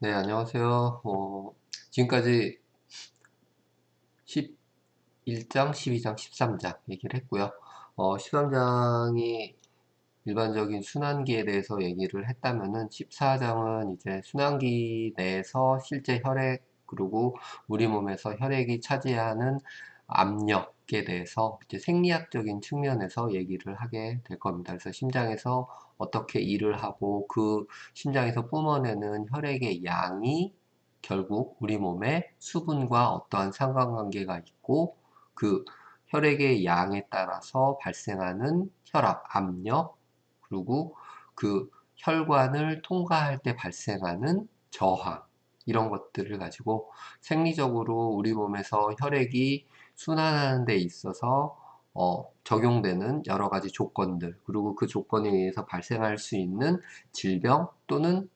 네, 안녕하세요. 지금까지 11장, 12장, 13장 얘기를 했고요. 13장이 일반적인 순환기에 대해서 얘기를 했다면은 14장은 이제 순환기 내에서 실제 혈액, 그리고 우리 몸에서 혈액이 차지하는 압력에 대해서 이제 생리학적인 측면에서 얘기를 하게 될 겁니다. 그래서 심장에서 어떻게 일을 하고 그 심장에서 뿜어내는 혈액의 양이 결국 우리 몸의 수분과 어떠한 상관관계가 있고 그 혈액의 양에 따라서 발생하는 혈압, 압력, 그리고 그 혈관을 통과할 때 발생하는 저항, 이런 것들을 가지고 생리적으로 우리 몸에서 혈액이 순환하는 데 있어서 적용되는 여러 가지 조건들, 그리고 그 조건에 의해서 발생할 수 있는 질병 또는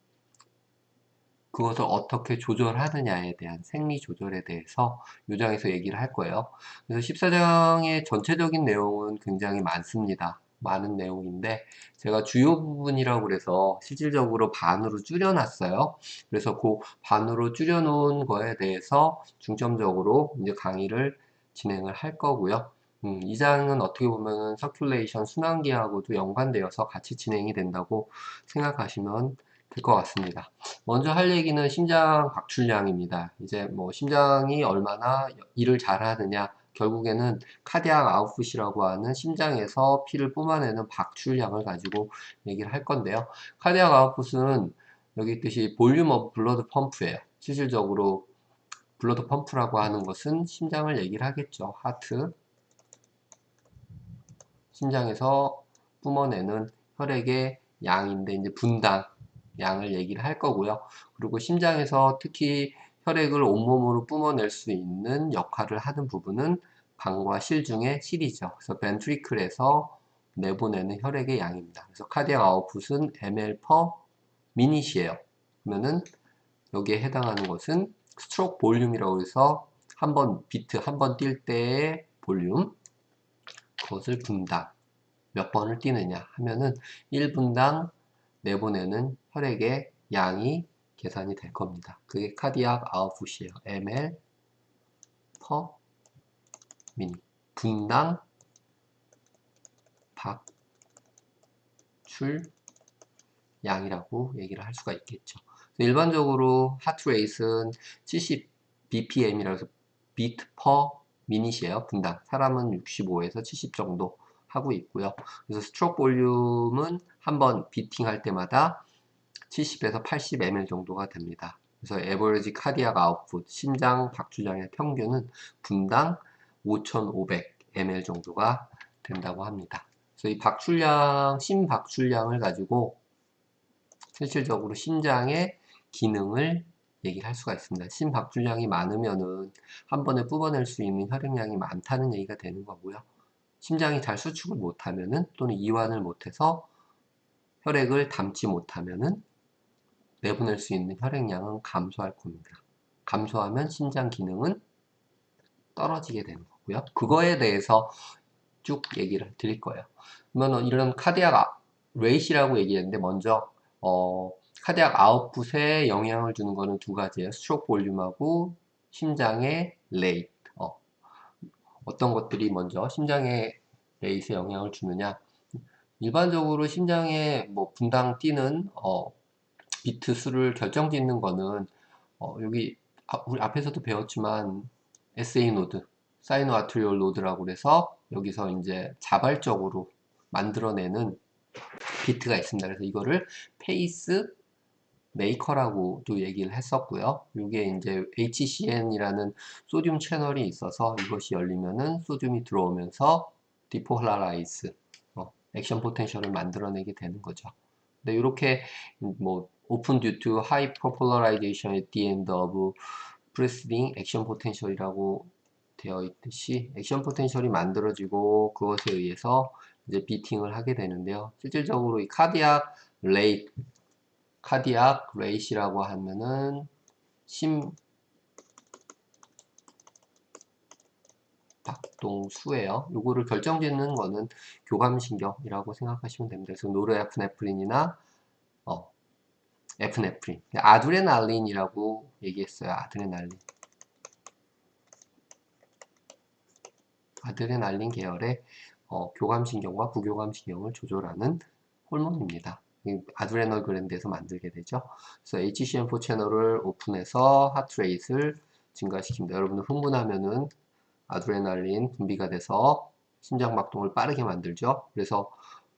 그것을 어떻게 조절하느냐에 대한 생리 조절에 대해서 요 장에서 얘기를 할 거예요. 그래서 14장의 전체적인 내용은 굉장히 많습니다. 많은 내용인데 제가 주요 부분이라고 그래서 실질적으로 반으로 줄여놨어요. 그래서 그 반으로 줄여놓은 거에 대해서 중점적으로 이제 강의를 진행을 할 거고요. 이 장은 어떻게 보면은 서큘레이션 순환기하고도 연관되어서 같이 진행이 된다고 생각하시면 될 것 같습니다. 먼저 할 얘기는 심장 박출량입니다. 이제 뭐 심장이 얼마나 일을 잘하느냐, 결국에는 카디악 아웃풋이라고 하는 심장에서 피를 뿜어내는 박출량을 가지고 얘기를 할 건데요. 카디악 아웃풋은 여기 있듯이 볼륨 오브 블러드 펌프예요. 실질적으로 블러드 펌프라고 하는 것은 심장을 얘기를 하겠죠. 하트, 심장에서 뿜어내는 혈액의 양인데 이제 분당 양을 얘기를 할 거고요. 그리고 심장에서 특히 혈액을 온몸으로 뿜어낼 수 있는 역할을 하는 부분은 방과 실 중에 실이죠. 그래서 벤트리클에서 내보내는 혈액의 양입니다. 그래서 카디악 아웃풋은 ml per minut이에요. 그러면은 여기에 해당하는 것은 스트로크 볼륨이라고 해서 한 번 비트 한 번 뛸 때의 볼륨, 그것을 분당 몇 번을 뛰느냐 하면은 1분당 내보내는 혈액의 양이 계산이 될 겁니다. 그게 카디악 아웃풋이에요. ml per minute. 분당 박출량이라고 얘기를 할 수가 있겠죠. 일반적으로 하트레이트는 70 bpm이라고 해서 beat per minute이에요. 분당. 사람은 65에서 70 정도 하고 있고요. 그래서 스트로크 볼륨은 한번 비팅 할 때마다 70에서 80 ml 정도가 됩니다. 그래서 에버리지 카디악 아웃풋, 심장 박출량의 평균은 분당 5,500 ml 정도가 된다고 합니다. 그래서 이 박출량, 심박출량을 가지고 실질적으로 심장의 기능을 얘기를 할 수가 있습니다. 심박출량이 많으면은 한 번에 뿜어낼 수 있는 혈액량이 많다는 얘기가 되는 거고요. 심장이 잘 수축을 못하면은 또는 이완을 못해서 혈액을 담지 못하면은 내보낼 수 있는 혈액량은 감소할 겁니다. 감소하면 심장 기능은 떨어지게 되는 거고요. 그거에 대해서 쭉 얘기를 드릴 거예요. 그러면 이런 카디악 레이시라고 얘기했는데 먼저 카디악 아웃풋에 영향을 주는 거는 두 가지예요. 스트로크 볼륨하고 심장의 레이트. 어떤 것들이 먼저 심장의 레이트에 영향을 주느냐? 일반적으로 심장에 뭐 분당 뛰는 비트 수를 결정짓는 거는 여기 우리 앞에서도 배웠지만 SA 노드, 사이노 아트리올 노드라고 그래서 여기서 이제 자발적으로 만들어내는 비트가 있습니다. 그래서 이거를 페이스 메이커라고도 얘기를 했었고요. 이게 이제 HCN이라는 소듐 채널이 있어서 이것이 열리면은 소듐이 들어오면서 디폴라라이즈, 액션 포텐셜을 만들어내게 되는 거죠. 근데 이렇게 뭐 open due to high popularization at the end of preceding action potential이라고 되어 있듯이 액션 포텐셜이 만들어지고 그것에 의해서 이제 비팅을 하게 되는데요. 실질적으로 이 카디악 레이시라고 하면은 심박동수예요. 요거를 결정짓는 거는 교감신경이라고 생각하시면 됩니다. 그래서 노르에프네프린이나 에프네프린, 아드레날린이라고 얘기했어요. 아드레날린 계열의 교감신경과 부교감신경을 조절하는 호르몬입니다. 아드레널 글랜드에서 만들게 되죠. 그래서 HCM4 채널을 오픈해서 하트레이트를 증가시킵니다. 여러분들 흥분하면은 아드레날린 분비가 돼서 심장박동을 빠르게 만들죠. 그래서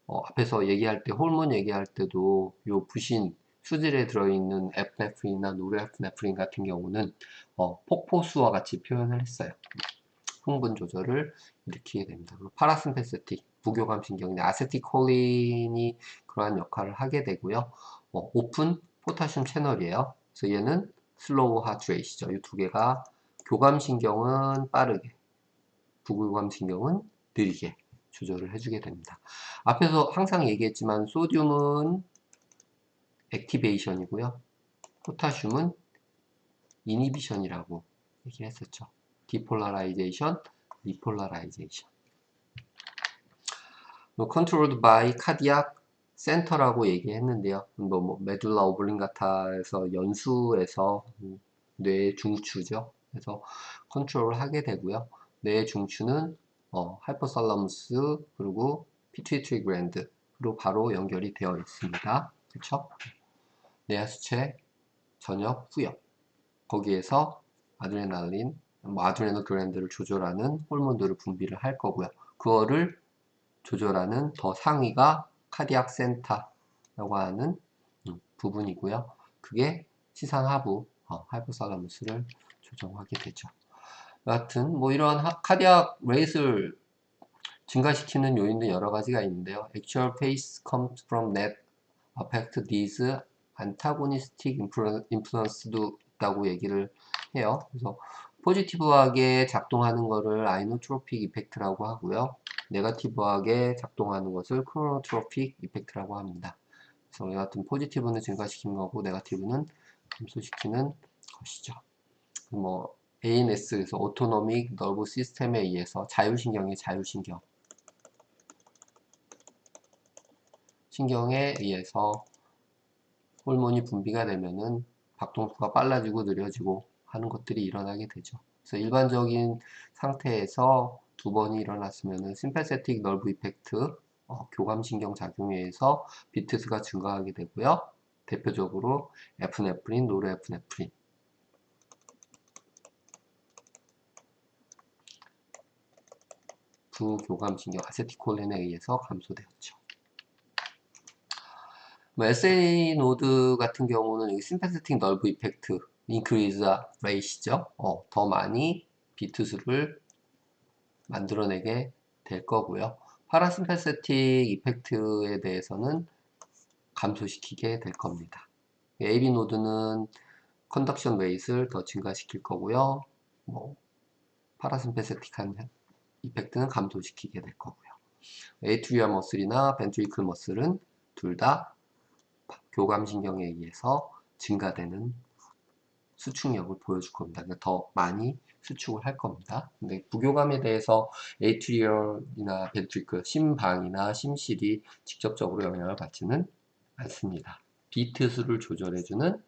앞에서 얘기할 때 호르몬 얘기할 때도 요 부신 수질에 들어있는 에프네프린이나 노르에프네프린 같은 경우는 폭포수와 같이 표현을 했어요. 흥분 조절을 일으키게 됩니다. 그리고 파라심패세틱, 부교감 신경인 아세틸콜린이 그러한 역할을 하게 되고요. 오픈 포타슘 채널이에요. 그래서 얘는 슬로우 하트레이트죠. 이 두 개가 교감 신경은 빠르게, 부교감 신경은 느리게 조절을 해주게 됩니다. 앞에서 항상 얘기했지만 소듐은 액티베이션이고요. 포타슘은 이니비션이라고 얘기했었죠. 디폴라라이제이션, 리폴라라이제이션. controlled by cardiac center라고 얘기했는데요. 메둘라 오블링가타에서 연수에서 뇌 중추죠. 그래서 컨트롤을 하게 되고요. 뇌 중추는 하이포살라무스 그리고 피투이트리 글랜드로 바로 연결이 되어 있습니다. 그렇죠? 뇌하수체, 전역, 후역. 거기에서 아드레날린, 아드레널 글랜드를 조절하는 호르몬들을 분비를 할 거고요. 그거를 조절하는 더 상위가 카디악 센터라고 하는 부분이고요. 그게 시상하부, 하이포살라무스를 조정하게 되죠. 여하튼 뭐 이런 카디악 레이스를 증가시키는 요인도 여러 가지가 있는데요. Actual pace comes from net affect these antagonistic influence도 있다고 얘기를 해요. 그래서 포지티브하게 작동하는 거를 아이노트로픽 이펙트라고 하고요. 네거티브하게 작동하는 것을 크로노트로픽 이펙트라고 합니다. 그래서 여하튼 포지티브는 증가시키는 거고 네거티브는 감소시키는 것이죠. 뭐 ANS, 그래서 오토노믹 너브 시스템에 의해서 자율신경의 자율신경 신경에 의해서 호르몬이 분비가 되면은 박동수가 빨라지고 느려지고 하는 것들이 일어나게 되죠. 그래서 일반적인 상태에서 두 번이 일어났으면은 심패세틱 널브 이펙트, 교감신경 작용에 의해서 비트수가 증가하게 되고요. 대표적으로 에프네프린, 노르에프네프린, 부교감신경 아세틸콜린에 의해서 감소되었죠. SA 노드 같은 경우는 이 심패세틱 널브 이펙트, 인크리즈 레이시죠. 더 많이 비트 수를 만들어내게 될 거고요. 파라심패세틱 이펙트에 대해서는 감소시키게 될 겁니다. AB 노드는 컨덕션 웨이트를 더 증가시킬 거고요. 파라심패세틱한 이펙트는 감소시키게 될 거고요. 에이트리얼 머슬이나 벤트리클 머슬은 둘 다 교감신경에 의해서 증가되는 수축력을 보여줄 겁니다. 그러니까 더 많이 수축을 할 겁니다. 근데 부교감에 대해서 에이트리얼이나 벤트리클, 심방이나 심실이 직접적으로 영향을 받지는 않습니다. 비트 수를 조절해주는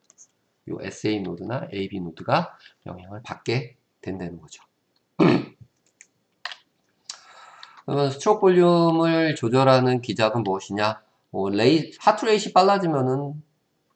요 SA 노드나 AB 노드가 영향을 받게 된다는 거죠. 그러면 스트로크 볼륨을 조절하는 기작은 무엇이냐? 하트레이트가 빨라지면은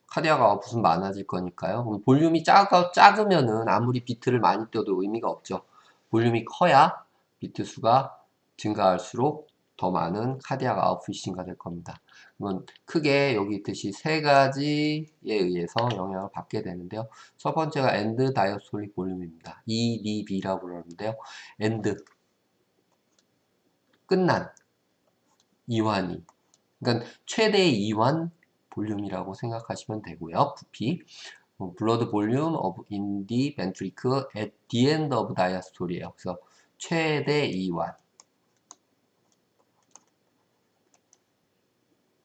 카디아가 무슨 많아질 거니까요. 그럼 볼륨이 작으면은 아무리 비트를 많이 떠도 의미가 없죠. 볼륨이 커야 비트 수가 증가할수록 더 많은 카디아가 아웃풋이 될 겁니다. 그러면 크게 여기 있듯이 세 가지에 의해서 영향을 받게 되는데요. 첫 번째가 엔드 다이어스톨릭 볼륨입니다. EDB라고 그러는데요. 엔드, 끝난, 이완이. 그러니까 최대 이완 볼륨이라고 생각하시면 되고요. 부피. blood volume of in the ventricle at the end of diastole예요. 그래서 최대 이완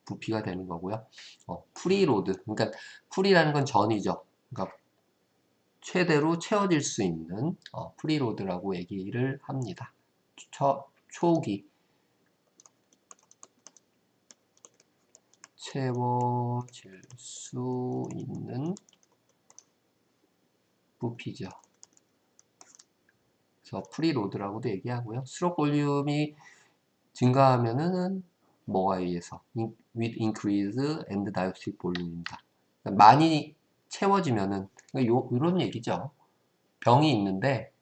부피가 되는 거고요. 프리로드, 그러니까 프리라는 건 전이죠. 그러니까 최대로 채워질 수 있는 프리로드라고 얘기를 합니다. 초기 채워질 수 있는 부피죠. 그래서 프리로드라고도 얘기하고요. 스트로크 볼륨이 증가하면은 뭐가 의해서? with increase and diastolic volume입니다. 그러니까 많이 채워지면은 이런 얘기죠. 병이 있는데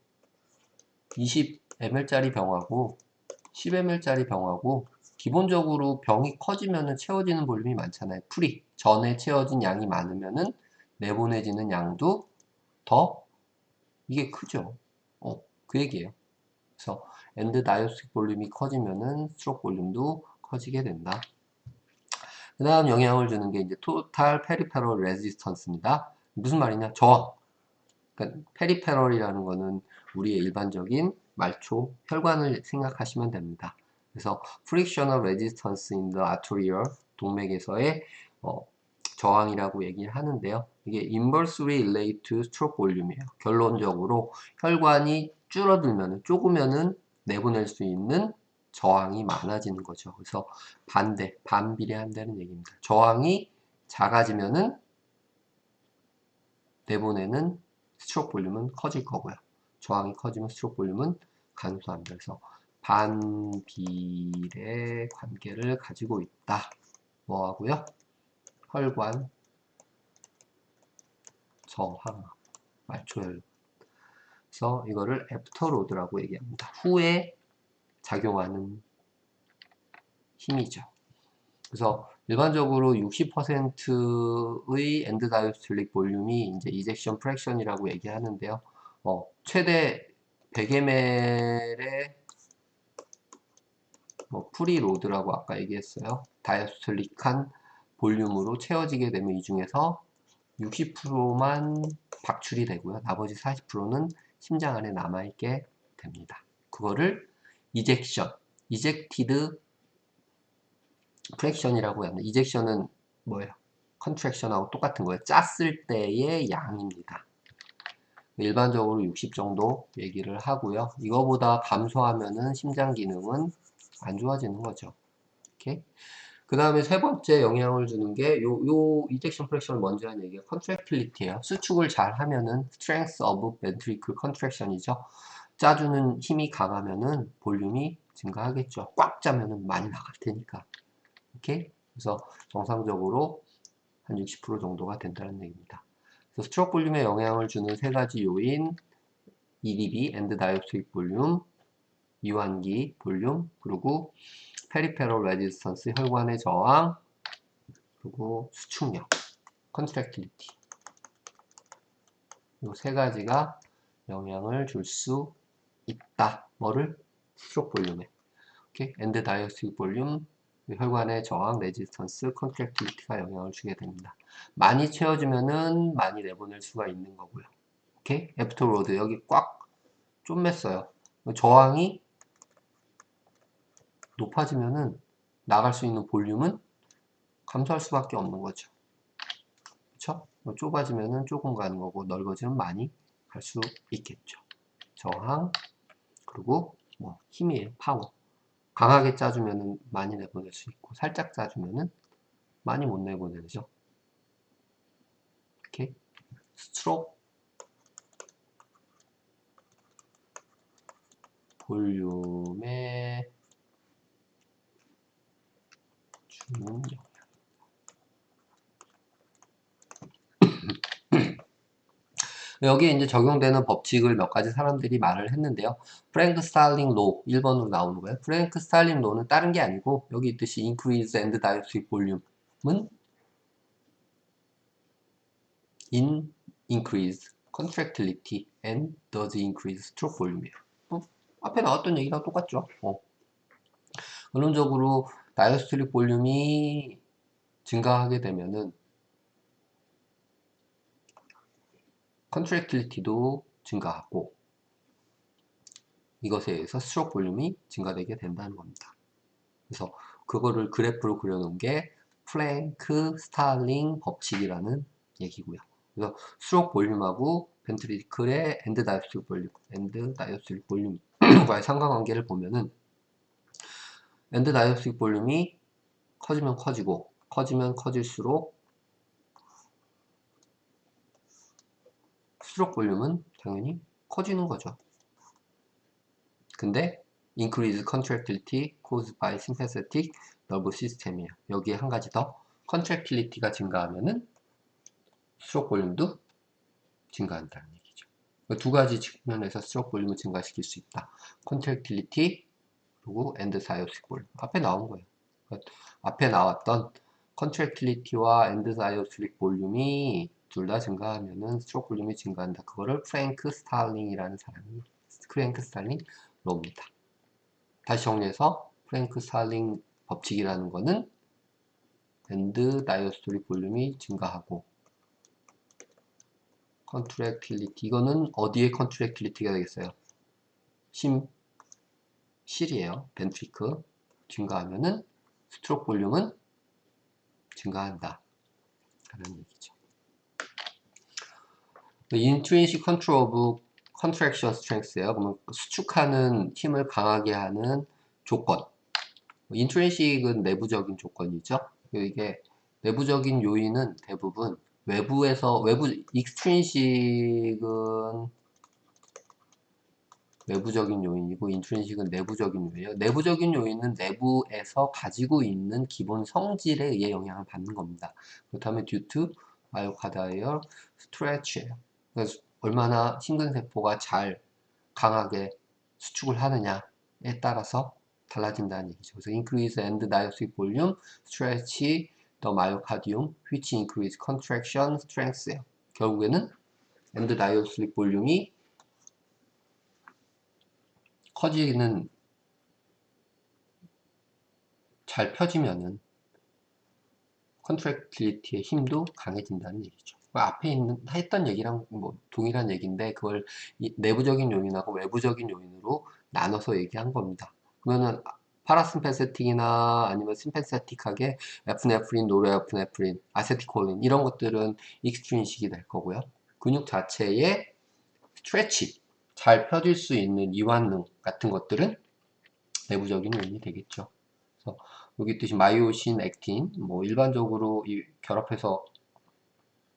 20ml짜리 병하고 10ml짜리 병하고 기본적으로 병이 커지면은 채워지는 볼륨이 많잖아요. 풀이 전에 채워진 양이 많으면은 내보내지는 양도 더 이게 크죠. 그 얘기예요. 그래서 엔드 다이어스틱 볼륨이 커지면은 스트로크 볼륨도 커지게 된다. 그 다음 영향을 주는 게 이제 토탈 페리페럴 레지스턴스입니다. 무슨 말이냐? 저항. 그러니까 페리페럴이라는 거는 우리의 일반적인 말초 혈관을 생각하시면 됩니다. 그래서 frictional resistance in the arterial 동맥에서의 저항이라고 얘기를 하는데요. 이게 inversely relate to stroke volume이에요. 결론적으로 혈관이 줄어들면 좁으면은 내보낼 수 있는 저항이 많아지는 거죠. 그래서 반비례한다는 얘기입니다. 저항이 작아지면은 내보내는 스트로크 볼륨은 커질 거고요. 저항이 커지면 스트로크 볼륨은 감소합니다. 그래서 반비례 관계를 가지고 있다. 뭐 하고요? 혈관 저항 말초혈. 그래서 이거를 애프터로드라고 얘기합니다. 후에 작용하는 힘이죠. 그래서 일반적으로 60%의 엔드 다이스톨릭 볼륨이 이제 이젝션 프랙션이라고 얘기하는데요. 최대 100ml의 프리로드라고 아까 얘기했어요. 다이스톨릭한 볼륨으로 채워지게 되면 이 중에서 60%만 박출이 되고요. 나머지 40%는 심장 안에 남아있게 됩니다. 그거를 이젝티드 프랙션이라고 합니다. 이젝션은 뭐예요? 컨트랙션하고 똑같은 거예요. 짰을 때의 양입니다. 일반적으로 60 정도 얘기를 하고요. 이거보다 감소하면은 심장 기능은 안 좋아지는 거죠. 오케이? 그 다음에 세 번째 영향을 주는 게 요 이젝션 프랙션을 먼저 한 얘기가 컨트랙틸리티예요. 수축을 잘 하면은 strength of ventricle contraction이죠. 짜주는 힘이 강하면은 볼륨이 증가하겠죠. 꽉 짜면은 많이 나갈 테니까. 오케이? 그래서 정상적으로 한 60% 정도가 된다는 얘기입니다. 그래서 스트로크 볼륨에 영향을 주는 세 가지 요인, EDB, 엔드 다이스톨릭 볼륨, 이완기 볼륨, 그리고 페리페럴 레지스턴스, 혈관의 저항, 그리고 수축력, 컨트랙티리티. 이 세 가지가 영향을 줄 수 있다. 뭐를? 스트로크 볼륨에. 오케이? 엔드 다이스톨릭 볼륨, 혈관의 저항, 레지스턴스, 컨트랙티비티가 영향을 주게 됩니다. 많이 채워지면은 많이 내보낼 수가 있는 거고요. 오케이? 애프터로드 여기 꽉 쫌맸어요. 저항이 높아지면은 나갈 수 있는 볼륨은 감소할 수밖에 없는 거죠. 그쵸? 좁아지면은 조금 가는 거고 넓어지면 많이 갈 수 있겠죠. 저항 그리고 뭐 힘이에요. 파워. 강하게 짜주면은 많이 내보낼 수 있고 살짝 짜주면은 많이 못 내보내죠. 이렇게 스트로크 볼륨에 주는 영향. 여기에 이제 적용되는 법칙을 몇 가지 사람들이 말을 했는데요. 프랭크 스탈링 로 1번으로 나오는 거예요. 프랭크 스탈링 로는 다른 게 아니고 여기 있듯이 increase and diastolic volume은 in increase contractility and does increase stroke volume이에요. 앞에 나왔던 얘기랑 똑같죠. 결론적으로 다이어스톨릭 볼륨이 증가하게 되면은 컨트랙틸리티도 증가하고 이것에 의해서 스트로크 볼륨이 증가되게 된다는 겁니다. 그래서 그거를 그래프로 그려놓은 게 플랭크 스탈링 법칙이라는 얘기고요. 그래서 스트로크 볼륨하고 벤트리클의 엔드 다이어스톨릭 볼륨과의 상관관계를 보면은 엔드 다이어스톨릭 볼륨이 커지면 커지고 커지면 커질수록 스트로크 볼륨은 당연히 커지는 거죠. 근데 increase contractility caused by sympathetic nervous system이에요. 여기에 한 가지 더 contractility가 증가하면은 스트로크 볼륨도 증가한다는 얘기죠. 두 가지 측면에서 스트로크 볼륨을 증가시킬 수 있다. contractility 그리고 엔드사이오틱 볼륨. 앞에 나온 거예요. 그러니까 앞에 나왔던 contractility와 엔드사이오틱 볼륨이 둘 다 증가하면은 스트로크 볼륨이 증가한다. 그거를 프랭크 스탈링이라는 사람이 프랭크 스탈링 로입니다. 다시 정리해서 프랭크 스탈링 법칙이라는 거는 엔드다이오스토릭 볼륨이 증가하고 컨트랙틸리티 이거는 어디에 컨트랙틸리티가 되겠어요? 실이에요. 벤트리크 증가하면은 스트로크 볼륨은 증가한다 라는 얘기죠. Intrinsic control of contraction strength예요. 그러면 수축하는 힘을 강하게 하는 조건. Intrinsic은 내부적인 조건이죠. 이게 내부적인 요인은 대부분 extrinsic은 외부적인 요인이고 인트린식은 내부적인 요인이에요. 내부적인 요인은 내부에서 가지고 있는 기본 성질에 의해 영향을 받는 겁니다. 그렇다면 due to myocardial stretch예요. 그래서 얼마나 심근세포가 잘 강하게 수축을 하느냐에 따라서 달라진다는 얘기죠. 그래서 increase end diastolic volume, stretch the myocardium, which increase contraction strength예요. 결국에는 end diastolic 볼륨이 커지는 잘 펴지면은 컨트랙틸리티의 힘도 강해진다는 얘기죠. 앞에 했던 얘기랑 뭐 동일한 얘기인데 그걸 내부적인 요인하고 외부적인 요인으로 나눠서 얘기한 겁니다. 그러면은 파라심패세틱이나 아니면 심패세틱하게 에프네프린, 노르에프네프린, 아세틸콜린 이런 것들은 익스트린식이 될 거고요. 근육 자체의 스트레치, 잘 펴질 수 있는 이완능 같은 것들은 내부적인 요인이 되겠죠. 그래서 여기 있듯이 마이오신, 액틴, 뭐 일반적으로 이 결합해서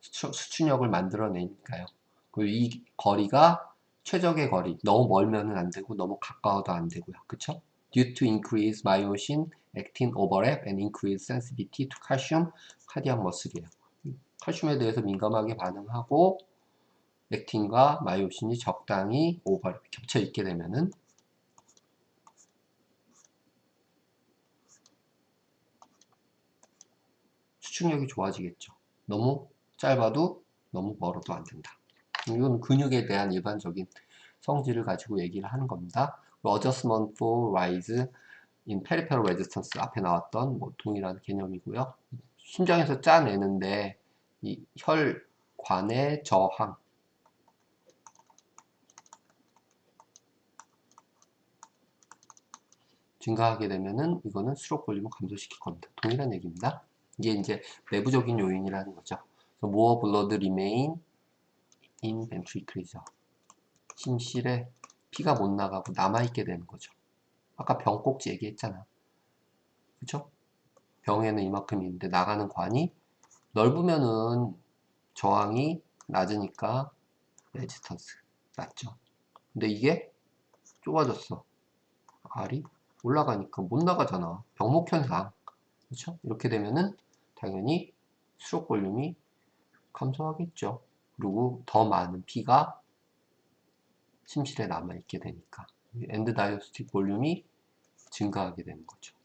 수축력을 만들어내니까요. 그리고 이 거리가 최적의 거리, 너무 멀면은 안 되고 너무 가까워도 안 되고요. 그쵸? Due to increase myosin, actin overlap and increase sensitivity to calcium, cardiac muscle이에요. 칼슘에 대해서 민감하게 반응하고 액틴과 마이오신이 적당히 오버랩 겹쳐 있게 되면은 수축력이 좋아지겠죠. 너무 짧아도 너무 멀어도 안 된다. 이건 근육에 대한 일반적인 성질을 가지고 얘기를 하는 겁니다. Adjustment for rise in peripheral resistance 앞에 나왔던 뭐 동일한 개념이고요. 심장에서 짜내는데 이 혈관의 저항 증가하게 되면은 이거는 스트로크 볼륨을 감소시킬 겁니다. 동일한 얘기입니다. 이게 이제 내부적인 요인이라는 거죠. More blood remain in ventricle이죠. 심실에 피가 못 나가고 남아있게 되는 거죠. 아까 병꼭지 얘기했잖아. 그쵸? 병에는 이만큼 있는데 나가는 관이 넓으면은 저항이 낮으니까 레지스턴스 낮죠. 근데 이게 좁아졌어. 알이 올라가니까 못 나가잖아. 병목현상. 그쵸? 이렇게 되면은 당연히 수록 볼륨이 감소하겠죠. 그리고 더 많은 피가 심실에 남아있게 되니까 엔드 다이오스틱 볼륨이 증가하게 되는 거죠.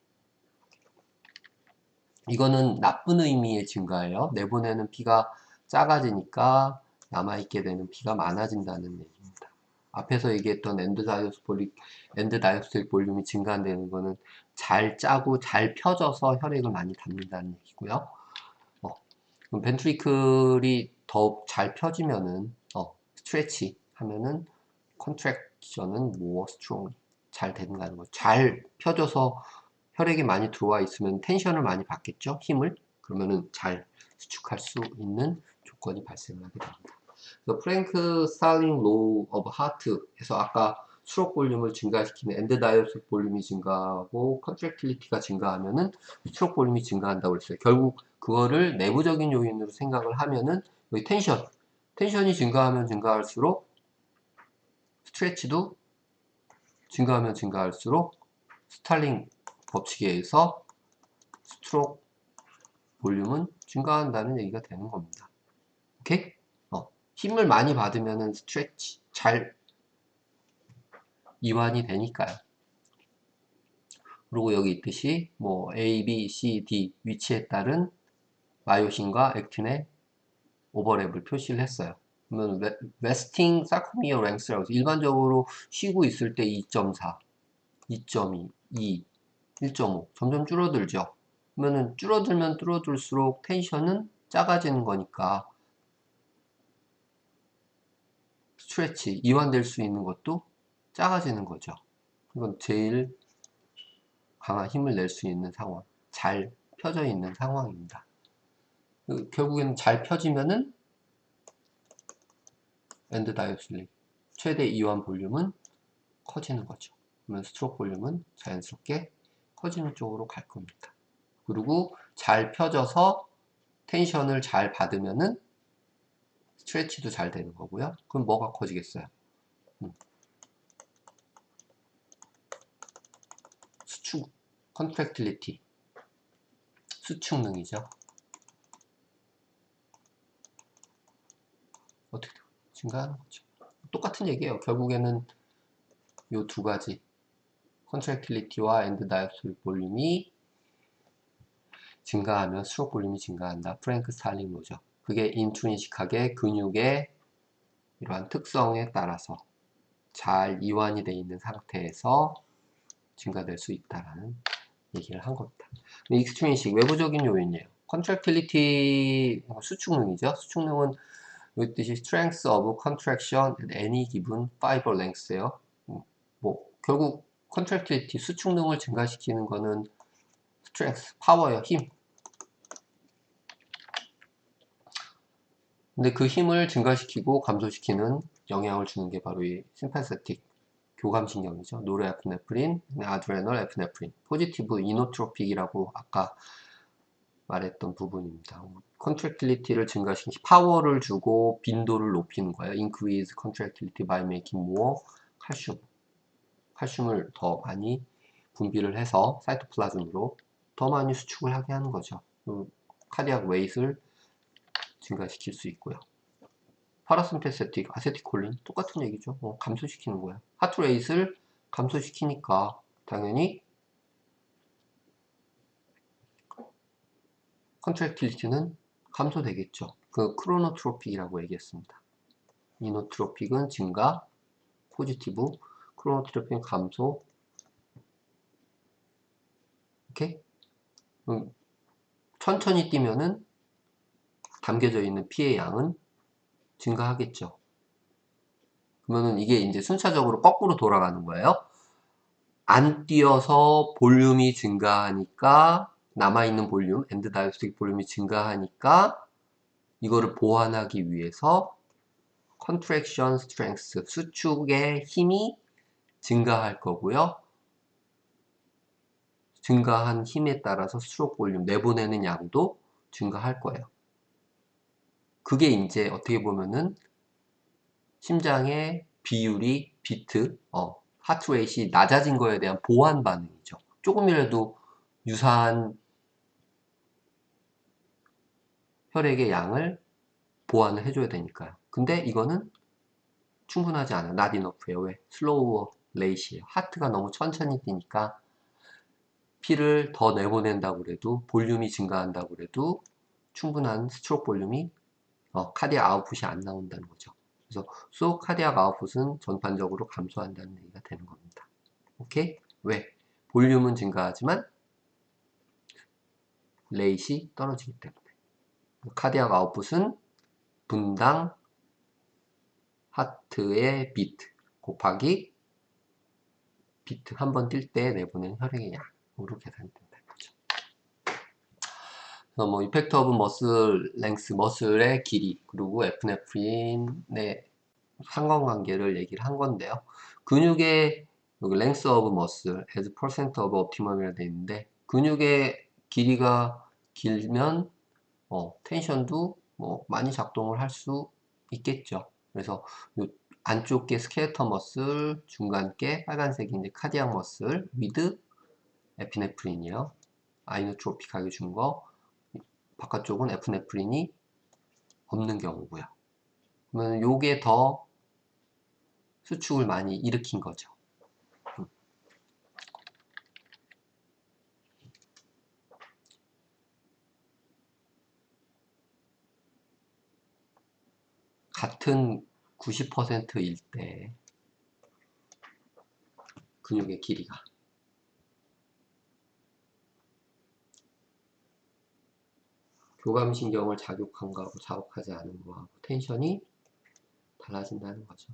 이거는 나쁜 의미의 증가예요. 내보내는 피가 작아지니까 남아있게 되는 피가 많아진다는 얘기입니다. 앞에서 얘기했던 엔드 다이오스틱 볼륨이 증가한다는 거는 잘 짜고 잘 펴져서 혈액을 많이 담는다는 얘기고요. 그럼 벤트리클이 더 잘 펴지면은 스트레치 하면은 컨트랙션은 more strong 잘 된다는 거. 잘 펴져서 혈액이 많이 들어와 있으면 텐션을 많이 받겠죠? 힘을. 그러면은 잘 수축할 수 있는 조건이 발생하게 됩니다. 그래서 프랭크 스탈링 로우 오브 하트에서 아까 스트로크 볼륨을 증가시키는 엔드 다이어스틱 볼륨이 증가하고 컨트랙틸리티가 증가하면은 스트로크 볼륨이 증가한다고 했어요. 결국 그거를 내부적인 요인으로 생각을 하면은 여기 텐션이 증가하면 증가할수록 스트레치도 증가하면 증가할수록 스탈링 법칙에 의해서 스트로크 볼륨은 증가한다는 얘기가 되는 겁니다. 오케이? 힘을 많이 받으면은 스트레치 잘 이완이 되니까요. 그리고 여기 있듯이 뭐 A, B, C, D 위치에 따른 마요신과 액틴의 오버랩을 표시를 했어요. 그러면 웨스팅 사크미어 랭스라고 해서 일반적으로 쉬고 있을 때 2.4, 2.2, 2, 1.5 점점 줄어들죠. 그러면은 줄어들면 줄어들수록 텐션은 작아지는 거니까 스트레치 이완될 수 있는 것도 작아지는 거죠. 이건 제일 강한 힘을 낼 수 있는 상황, 잘 펴져 있는 상황입니다. 결국에는 잘 펴지면은 엔드 다이어슬릭 최대 이완 볼륨은 커지는 거죠. 그러면 스트로크 볼륨은 자연스럽게 커지는 쪽으로 갈 겁니다. 그리고 잘 펴져서 텐션을 잘 받으면은 스트레치도 잘 되는 거고요. 그럼 뭐가 커지겠어요? 수축, 컨트랙틸리티, 수축능이죠. 어떻게 증가하는 거죠. 똑같은 얘기예요. 결국에는 이 두 가지 컨트랙틸리티와 엔드 다이어스톨릭 볼륨이 증가하면 스트로크 볼륨이 증가한다. 프랭크 스탈링 로죠. 그게 인트린식하게 근육의 이러한 특성에 따라서 잘 이완이 되어 있는 상태에서 증가될 수 있다라는 얘기를 한 겁니다. 익스트린식 외부적인 요인이에요. 컨트랙틸리티 수축능이죠. 수축능은 여기 뜻이 strength of contraction at any given fiber length예요. 뭐 결국 컨트랙틸리티 수축능을 증가시키는 거는 strength 파워예요. 힘. 근데 그 힘을 증가시키고 감소시키는 영향을 주는 게 바로 이 심파세틱 교감신경이죠. 노르에프네프린, 아드레널 에프네프린, 포지티브 이노트로픽이라고 아까 말했던 부분입니다. 컨트랙틸리티를 증가시키 파워를 주고 빈도를 높이는 거예요. Increase contractility by making more calcium. 칼슘을 더 많이 분비를 해서 사이토플라즘으로 더 많이 수축을 하게 하는 거죠. 카디악 웨이트를 증가시킬 수 있고요. 파라심패세틱, 아세틸콜린 똑같은 얘기죠. 감소시키는 거예요. 하트레이트를 감소시키니까 당연히 컨트랙틸리티는 감소되겠죠. 그 크로노트로픽이라고 얘기했습니다. 이노트로픽은 증가, 포지티브, 크로노트로픽은 감소. 오케이? 천천히 뛰면은 담겨져 있는 피의 양은 증가하겠죠. 그러면은 이게 이제 순차적으로 거꾸로 돌아가는 거예요. 안 뛰어서 볼륨이 증가하니까 남아있는 볼륨, 엔드 다이어스틱 볼륨이 증가하니까 이거를 보완하기 위해서 컨트랙션 스트렝스, 수축의 힘이 증가할 거고요. 증가한 힘에 따라서 스트로크 볼륨, 내보내는 양도 증가할 거예요. 그게 이제 어떻게 보면은 심장의 비율이 비트, 하트레이트이 낮아진 거에 대한 보완 반응이죠. 조금이라도 유사한 혈액의 양을 보완을 해줘야 되니까요. 근데 이거는 충분하지 않아. not enough예요. 왜? 슬로우 레이시에요. 하트가 너무 천천히 뛰니까 피를 더 내보낸다고 그래도 볼륨이 증가한다고 그래도 충분한 스트로크 볼륨이 카디악 아웃풋이 안 나온다는 거죠. 그래서 소 카디악 아웃풋은 전반적으로 감소한다는 얘기가 되는 겁니다. 오케이? 왜? 볼륨은 증가하지만 레이시 떨어지기 때문에. 카디악 아웃풋은 분당 하트의 비트 곱하기 비트 한 번 뛸 때 내보낸 혈액의 양으로 계산이 된다는 거죠. 그래서 뭐 이펙트 오브 머슬 랭스, 머슬의 길이, 그리고 에프네프린의 상관관계를 얘기를 한 건데요. 근육의 여기 length of muscle as percent of optimum이라 되어 있는데 근육의 길이가 길면 텐션도 뭐 많이 작동을 할 수 있겠죠. 그래서 요 안쪽 게 스켈레터 머슬, 중간 게 빨간색이 이제 카디악 머슬 위드 에피네프린이요. 아이노트로픽하게 준 거, 바깥쪽은 에피네프린이 없는 경우고요. 그러면 요게 더 수축을 많이 일으킨 거죠. 같은 90%일 때 근육의 길이가 교감신경을 자극한 거하고 자극하지 않은 거하고 텐션이 달라진다는 거죠.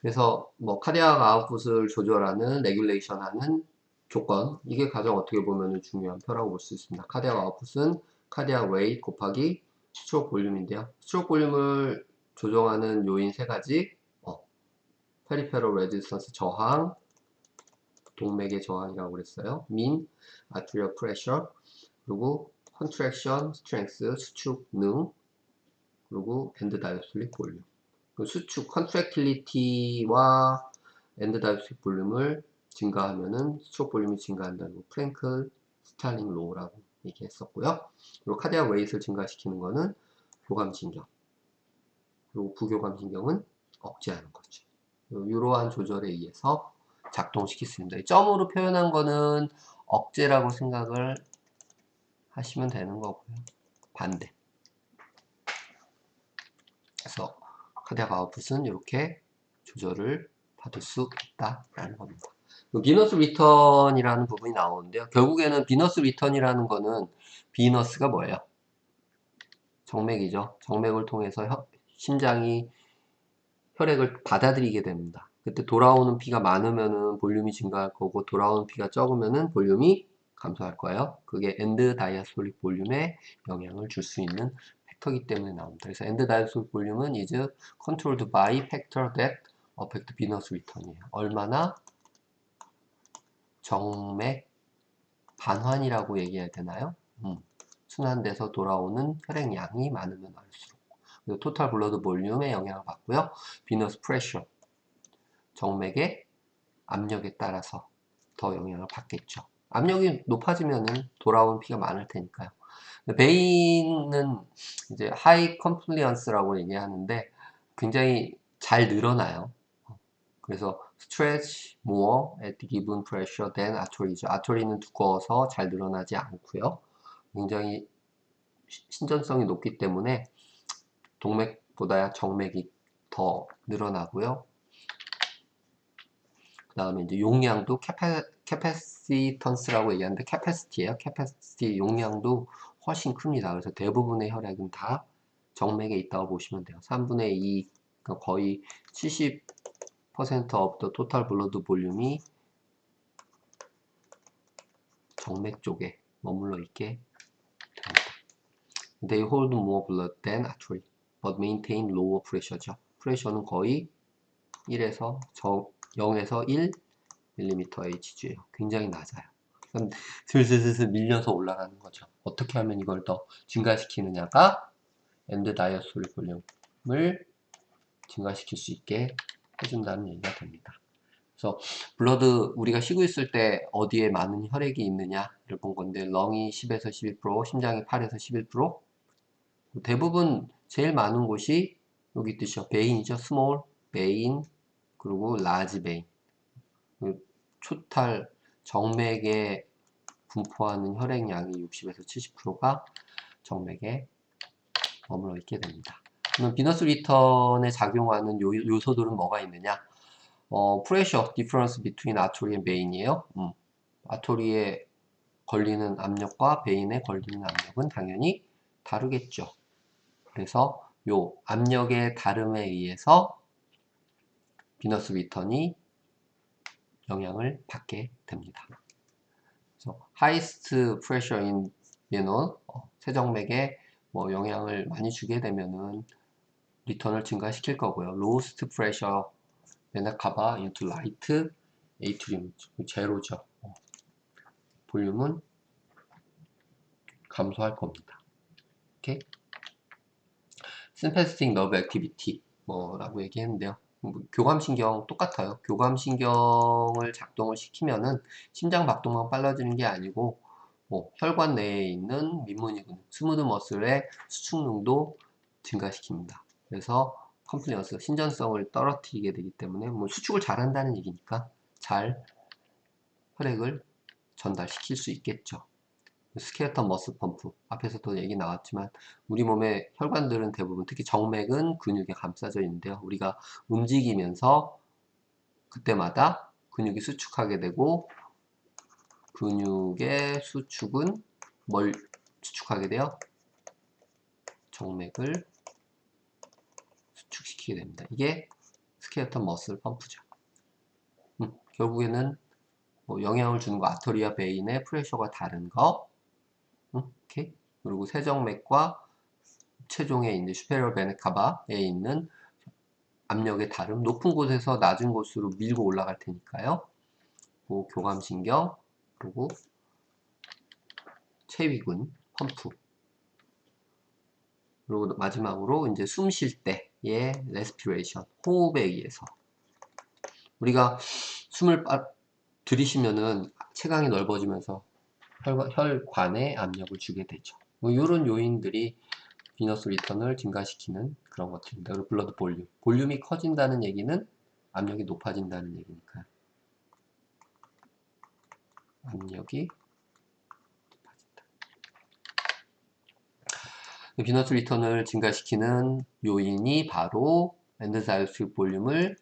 그래서 뭐 카디악 아웃풋을 조절하는 레귤레이션 하는 조건, 이게 가장 어떻게 보면 중요한 표라고 볼 수 있습니다. 카디악 아웃풋은 카디악 레이트 곱하기 스트로크 볼륨인데요. 스트로크 볼륨을 조정하는 요인 세 가지, 페리페럴 레지스턴스 저항, 동맥의 저항이라고 그랬어요. 민, 아트리얼 프레셔, 그리고 컨트랙션, 스트렝스, 수축능, 그리고 엔드 다이스톨릭 볼륨. 그 수축 컨트랙틸리티와 엔드 다이스톨릭 볼륨을 증가하면은 수축 볼륨이 증가한다는 거 프랭클 스탈링 로우라고 얘기했었고요. 그리고 카디악 웨이트를 증가시키는 거는 교감신경, 그리고 부교감신경은 억제하는 거죠. 이러한 조절에 의해서 작동시킬 수 있습니다. 점으로 표현한 거는 억제라고 생각을 하시면 되는 거고요. 반대. 그래서 카디악 아웃풋은 이렇게 조절을 받을 수 있다라는 겁니다. 비너스 리턴이라는 부분이 나오는데요. 결국에는 비너스 리턴이라는 거는 비너스가 뭐예요? 정맥이죠. 정맥을 통해서 심장이 혈액을 받아들이게 됩니다. 그때 돌아오는 피가 많으면은 볼륨이 증가할 거고 돌아오는 피가 적으면은 볼륨이 감소할 거예요. 그게 엔드 다이아스톨릭 볼륨에 영향을 줄 수 있는 팩터이기 때문에 나옵니다. 그래서 엔드 다이아스톨릭 볼륨은 is controlled by factor that affect venous return이에요. 얼마나 정맥 반환이라고 얘기해야 되나요? 순환돼서 돌아오는 혈액량이 많으면 많을수록. 그리고 토탈 블러드 볼륨에 영향을 받고요. 비너스 프레셔, 정맥의 압력에 따라서 더 영향을 받겠죠. 압력이 높아지면은 돌아오는 피가 많을 테니까요. 베인은 이제 하이 컴플리언스라고 얘기하는데 굉장히 잘 늘어나요. 그래서 stretch more at given pressure than artery죠. 아토리는 두꺼워서 잘 늘어나지 않고요. 굉장히 신전성이 높기 때문에 동맥보다 정맥이 더 늘어나고요. 그 다음에 이제 용량도 캐패시턴스라고 얘기하는데 캐패시티예요. 캐패시티 용량도 훨씬 큽니다. 그래서 대부분의 혈액은 다 정맥에 있다고 보시면 돼요. 3분의 2, 그러니까 거의 70% of the total blood 볼륨이 정맥 쪽에 머물러 있게 됩니다. They hold more blood than artery, but maintain lower pressure죠. 프레셔는 거의 1에서 0에서 1mmHg예요. 굉장히 낮아요. 그럼 슬슬슬슬 밀려서 올라가는 거죠. 어떻게 하면 이걸 더 증가시키느냐가 엔드 다이어스톨릭 볼륨을 증가시킬 수 있게 해준다는 얘기가 됩니다. 그래서 블러드 우리가 쉬고 있을 때 어디에 많은 혈액이 있느냐를 본 건데 렁이 10에서 11%, 심장이 8에서 11%. 대부분 제일 많은 곳이 여기 있듯이요. 베인이죠. 스몰 베인, 그리고 라지 베인. 초탈 정맥에 분포하는 혈액량이 60에서 70%가 정맥에 머물러 있게 됩니다. 그럼 비너스 리턴에 작용하는 요소들은 뭐가 있느냐? 프레셔 디퍼런스 비트윈 아토리 앤 베인이에요. 아토리에 걸리는 압력과 베인에 걸리는 압력은 당연히 다르겠죠. 그래서 요 압력의 다름에 의해서 비너스 리턴이 영향을 받게 됩니다. 그래서 highest pressure in venous, 세정맥에 뭐 영향을 많이 주게 되면은 리턴을 증가시킬 거고요. lowest pressure 베나카바 into light atrium 제로죠. 볼륨은 감소할 겁니다. 오케이? sympathetic nerve activity 뭐라고 얘기했는데요. 교감신경 똑같아요. 교감신경을 작동을 시키면은 심장 박동만 빨라지는 게 아니고 혈관 내에 있는 민문이 근육, 스무드 머슬의 수축능도 증가시킵니다. 그래서 컴플리언스, 신전성을 떨어뜨리게 되기 때문에 수축을 잘한다는 얘기니까 잘 혈액을 전달시킬 수 있겠죠. 스켈레톤 머슬 펌프 앞에서도 얘기 나왔지만 우리 몸의 혈관들은 대부분 특히 정맥은 근육에 감싸져 있는데요. 우리가 움직이면서 그때마다 근육이 수축하게 되고 근육의 수축은 뭘 수축하게 돼요? 정맥을 수축시키게 됩니다. 이게 스켈레톤 머슬 펌프죠. 결국에는 영향을 주는 거 아터리아 베인의 프레셔가 다른 거 오케이. 그리고 세정맥과 체중에 있는 슈페리어 베네 카바에 있는 압력의 다름, 높은 곳에서 낮은 곳으로 밀고 올라갈 테니까요. 그 교감신경, 그리고 체위근, 펌프. 그리고 마지막으로 이제 숨 쉴 때의 레스피레이션, 호흡에 의해서. 우리가 숨을 들이쉬면은 체강이 넓어지면서 혈관에 압력을 주게 되죠. 이런 요인들이 비너스 리턴을 증가시키는 그런 것들입니다. 그리고 블러드 볼륨. 볼륨이 커진다는 얘기는 압력이 높아진다는 얘기니까요. 압력이 높아진다. 비너스 리턴을 증가시키는 요인이 바로 엔도사이토틱 볼륨을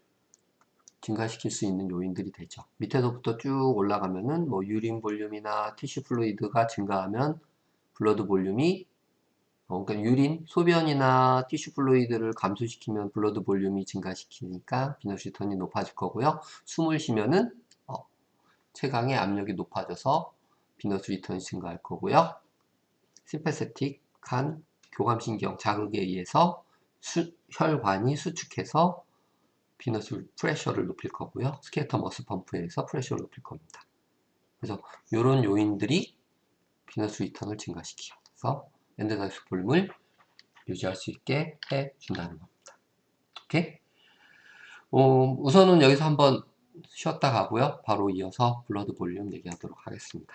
증가시킬 수 있는 요인들이 되죠. 밑에서부터 쭉 올라가면은 유린 볼륨이나 티슈 플루이드가 증가하면 블러드 볼륨이 그러니까 유린, 소변이나 티슈 플루이드를 감소시키면 블러드 볼륨이 증가시키니까 비너스 리턴이 높아질 거고요. 숨을 쉬면은 체강의 압력이 높아져서 비너스 리턴이 증가할 거고요. 심패세틱한 교감신경 자극에 의해서 혈관이 수축해서 비너스 프레셔를 높일 거고요. 스켈레톤 머슬 펌프에 의해서 프레셔를 높일 겁니다. 그래서 이런 요인들이 비너스 리턴을 증가시켜서 엔도사이토 볼륨을 유지할 수 있게 해준다는 겁니다. 오케이? 우선은 여기서 한번 쉬었다 가고요. 바로 이어서 블러드 볼륨 얘기하도록 하겠습니다.